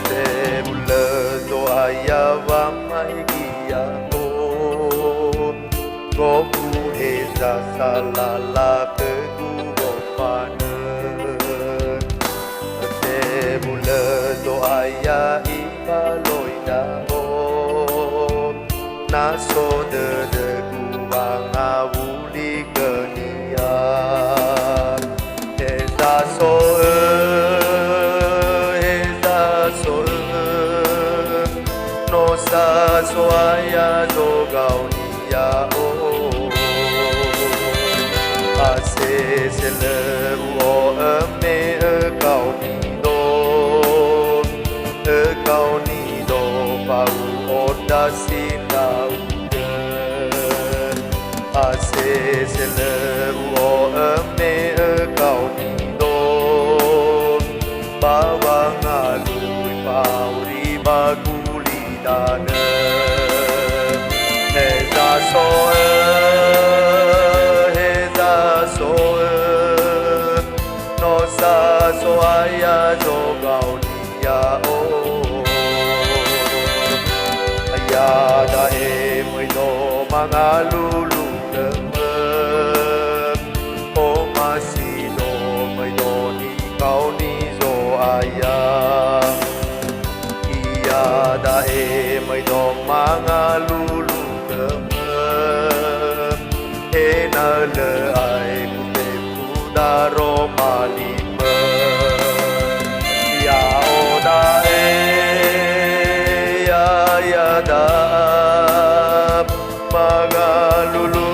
TEBULO Zo'aya WAMAIGI YAO gofu Heza lala khögu wofanö TEBULO Zo'aya ibaloi ndra'o naso dödögu wangawuli khö-Nia Heza ZOAYA zogaoni YAO Aseselö Ökaonido ndra'ugö Aseselö Ökaonido bawangalui bagulidanö Heza ZOAYA zogaoni YAO Iada'e möido mangalulu khö-Mö omasido möido nikaoni ZOAYA Iada'e möido mangalulu khö-Mö Ndra'ugö Daromali-Mö YAO Iada'e mangalulu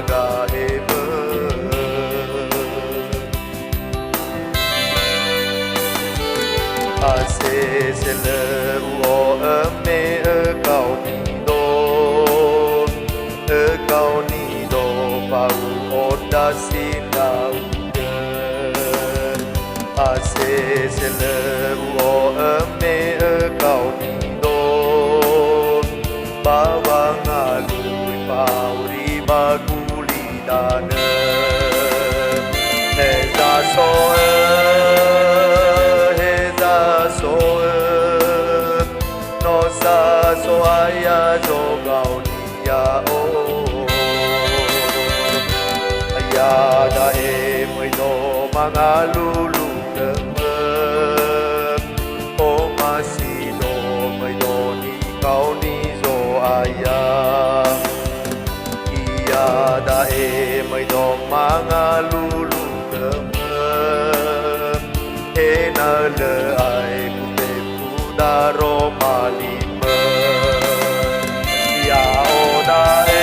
gahe-Mö Aseselö Ökaonido Ndra'ugö Aseselö Ökaonido bawangalui bagulidanö Heza ZOAYA zogaoni YAO Iada'e möido mangalulu khö-Mö omasido möido nikaoni ZOAYA Iada'e möido mangalulu khö-Mö Ndra'ugö Daromali-Mö YAO Iada'e